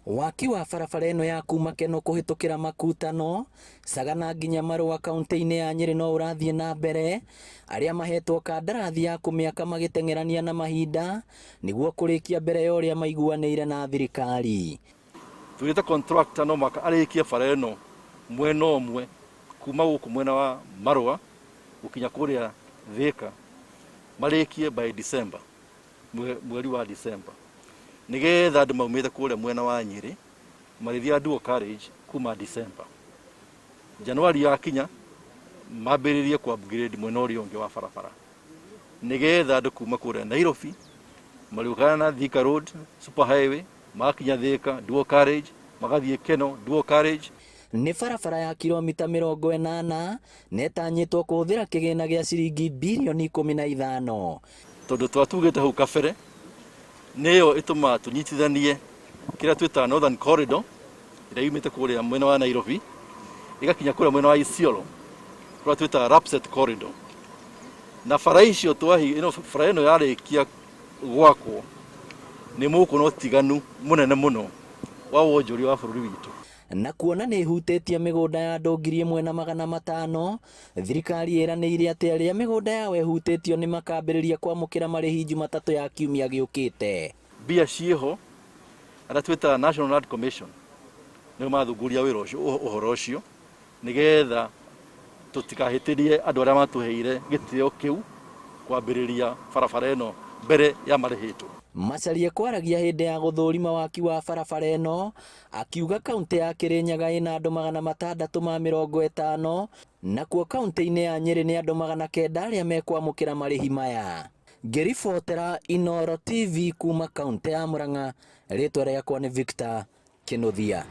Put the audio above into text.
Waki wa barabara ĩno ya kuuma Kenol kũhĩtũkĩra makutano Sagana nginya Marũa kaunti-inĩ ya Nyeri no ũrathiĩ na mbere, arĩa mahetwo kandarathi ya kũmĩaka magĩteng'erania na mahinda nĩguo kũrĩkia mbere ya ũrĩa maiguanĩire na thirikari. Tũgĩte contractor no maka arĩkie bara ĩno mwena ũmwe kuma gũkũ mwena wa Marũa gũkinya kũrĩa Thika marĩkie by December, mweri wa December, nĩgetha andũ maumĩte kũrĩa mwena wa Nyeri marĩthiaga dual carriage kuma December. Januari yakinya mambĩrĩrie kwa upgrade mwena ũrĩa ũngĩ wa barabara, nĩgetha andũ kuma kũrĩa Nairobi marĩũkana na Thika Road super highway makinya Thika dual carriage magathiĩ Kenol dual carriage. Nĩ barabara ya kilomita 80 netanyĩtwo kũhũthĩra kĩgĩna gĩa ciringi birioni 15. Tondũ twatugĩte hau kabere nĩyo ĩtũma tũnyitithanie kĩrĩa twĩtaga Northern Corridor ĩrĩa yumĩte kũrĩa mwena wa Nairobi ĩgakinya kũrĩa mwena wa Isiolo kũrĩa twĩtaga Rapsset Corridor. Na bara icio bara ĩno yarĩkia gwakwo nĩ mũkũona ũtiganu mũnene mũno wa wonjoria wa bũrũri witũ. Na kuona nĩ ihutĩtie mĩgũnda ya andũ 1,500, thirikari ĩranĩire atĩ arĩa mĩgũnda yao ĩhutĩtio nĩ makambĩrĩria kwamũkĩra marĩhi Jumatatũ ya kiumia gĩũkĩte. Mbia ciĩho arĩa twĩtaga National Land Commission nĩo mathungũria wĩra ũcio ũhoro ũcio nĩgetha tũtikahĩtĩrie andũ arĩa matũheire gĩtĩo kĩu kwambĩrĩria barabara ĩno mbere ya marĩhĩtwo. Macharia kwaragia hĩndĩ ya gũthũrima waki wa barabara ĩno akiuga kaunti ya Kirinyaga ĩna andũ 650, nakuo kaunti-inĩ ya Nyeri nĩ andũ 900 arĩa mekwamũkĩra marĩhi maya. Ngĩribotera Inooro TV kuma kaunti ya Murang'a, rĩtwa rĩakwa nĩ Victor Kĩnuthia.